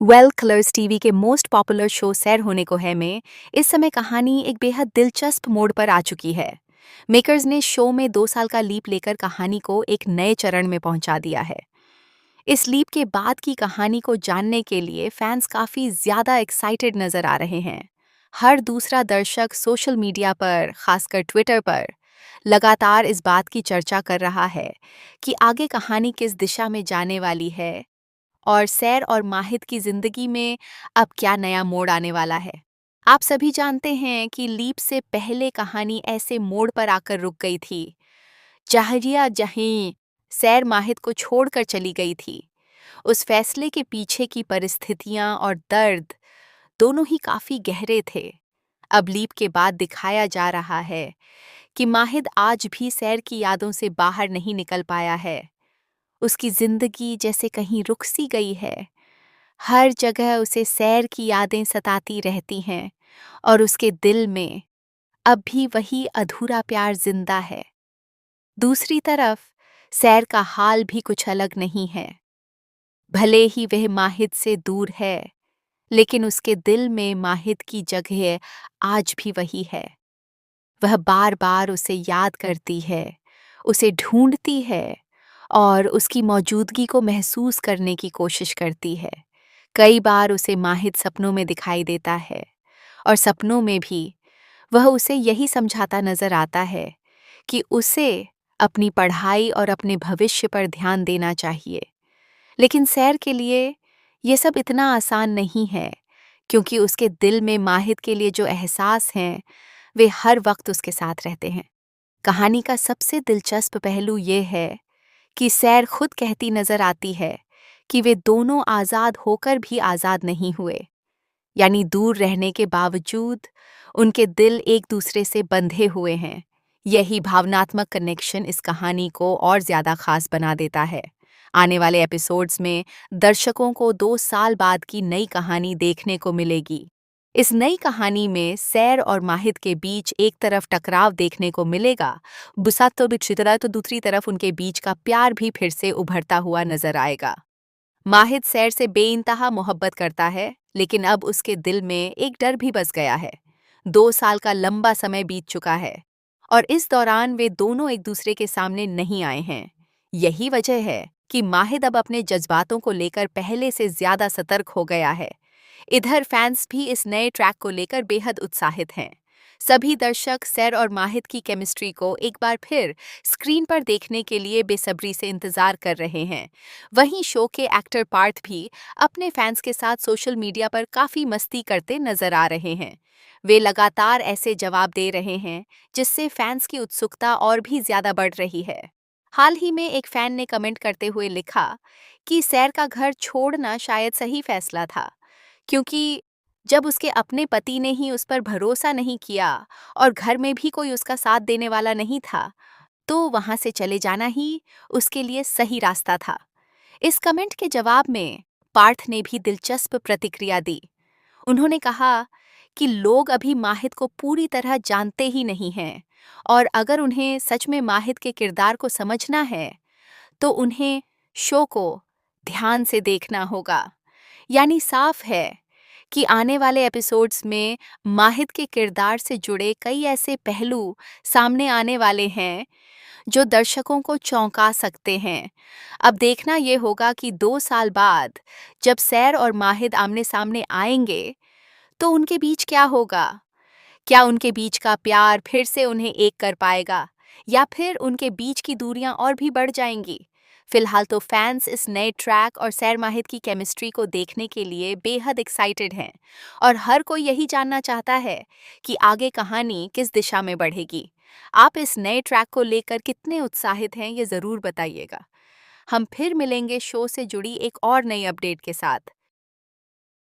Colors TV के most popular show सैर होने को है में इस समय कहानी एक बेहद दिलचस्प मोड़ पर आ चुकी है। मेकर्स ने शो में 2 साल का लीप लेकर कहानी को एक नए चरण में पहुंचा दिया है। इस लीप के बाद की कहानी को जानने के लिए फैंस काफी ज्यादा एक्साइटेड नजर आ रहे हैं। हर दूसरा दर्शक सोशल मीडिया पर, खासकर ट्विटर पर, लगातार इस बात की चर्चा कर रहा है कि आगे कहानी किस दिशा में जाने वाली है और सैर और माहिद की जिंदगी में अब क्या नया मोड़ आने वाला है। आप सभी जानते हैं कि लीप से पहले कहानी ऐसे मोड़ पर आकर रुक गई थी। जहरिया जहीं सैर माहिद को छोड़कर चली गई थी। उस फैसले के पीछे की परिस्थितियां और दर्द दोनों ही काफी गहरे थे। अब लीप के बाद दिखाया जा रहा है कि माहिद आज भी सैर की यादों से बाहर नहीं निकल पाया है। उसकी जिंदगी जैसे कहीं रुक सी गई है। हर जगह उसे सैर की यादें सताती रहती हैं और उसके दिल में अब भी वही अधूरा प्यार जिंदा है। दूसरी तरफ सैर का हाल भी कुछ अलग नहीं है। भले ही वह माहिद से दूर है, लेकिन उसके दिल में माहिद की जगह आज भी वही है। वह बार बार उसे याद करती है, उसे ढूंढती है और उसकी मौजूदगी को महसूस करने की कोशिश करती है। कई बार उसे माहिद सपनों में दिखाई देता है और सपनों में भी वह उसे यही समझाता नजर आता है कि उसे अपनी पढ़ाई और अपने भविष्य पर ध्यान देना चाहिए। लेकिन सैर के लिए ये सब इतना आसान नहीं है, क्योंकि उसके दिल में माहिद के लिए जो एहसास हैं वे हर वक्त उसके साथ रहते हैं। कहानी का सबसे दिलचस्प पहलू ये है कि सैर खुद कहती नजर आती है कि वे दोनों आजाद होकर भी आजाद नहीं हुए। यानी दूर रहने के बावजूद उनके दिल एक दूसरे से बंधे हुए हैं। यही भावनात्मक कनेक्शन इस कहानी को और ज्यादा खास बना देता है। आने वाले एपिसोड्स में दर्शकों को 2 साल बाद की नई कहानी देखने को मिलेगी। इस नई कहानी में सैर और माहिद के बीच एक तरफ टकराव देखने को मिलेगा, बुसात तो बिछड़ा तो दूसरी तरफ उनके बीच का प्यार भी फिर से उभरता हुआ नजर आएगा। माहिद सैर से बेइंतहा मोहब्बत करता है, लेकिन अब उसके दिल में एक डर भी बस गया है। 2 साल का लंबा समय बीत चुका है और इस दौरान वे दोनों एक दूसरे के सामने नहीं आए हैं। यही वजह है कि माहिद अब अपने जज्बातों को लेकर पहले से ज्यादा सतर्क हो गया है। इधर फैंस भी इस नए ट्रैक को लेकर बेहद उत्साहित हैं। सभी दर्शक सैर और माहिद की केमिस्ट्री को एक बार फिर स्क्रीन पर देखने के लिए बेसब्री से इंतजार कर रहे हैं। वहीं शो के एक्टर पार्थ भी अपने फैंस के साथ सोशल मीडिया पर काफी मस्ती करते नजर आ रहे हैं। वे लगातार ऐसे जवाब दे रहे हैं जिससे फैंस की उत्सुकता और भी ज्यादा बढ़ रही है। हाल ही में एक फैन ने कमेंट करते हुए लिखा कि सैर का घर छोड़ना शायद सही फैसला था, क्योंकि जब उसके अपने पति ने ही उस पर भरोसा नहीं किया और घर में भी कोई उसका साथ देने वाला नहीं था, तो वहां से चले जाना ही उसके लिए सही रास्ता था। इस कमेंट के जवाब में पार्थ ने भी दिलचस्प प्रतिक्रिया दी। उन्होंने कहा कि लोग अभी माहिद को पूरी तरह जानते ही नहीं हैं और अगर उन्हें सच में माहिद के किरदार को समझना है तो उन्हें शो को ध्यान से देखना होगा। यानी साफ है कि आने वाले एपिसोड्स में माहिद के किरदार से जुड़े कई ऐसे पहलू सामने आने वाले हैं जो दर्शकों को चौंका सकते हैं। अब देखना ये होगा कि 2 साल बाद जब सैर और माहिद आमने सामने आएंगे तो उनके बीच क्या होगा। क्या उनके बीच का प्यार फिर से उन्हें एक कर पाएगा या फिर उनके बीच की दूरियां और भी बढ़ जाएंगी। फिलहाल तो फैंस इस नए ट्रैक और सैर माहिद की केमिस्ट्री को देखने के लिए बेहद एक्साइटेड हैं और हर कोई यही जानना चाहता है कि आगे कहानी किस दिशा में बढ़ेगी। आप इस नए ट्रैक को लेकर कितने उत्साहित हैं, ये ज़रूर बताइएगा। हम फिर मिलेंगे शो से जुड़ी एक और नई अपडेट के साथ।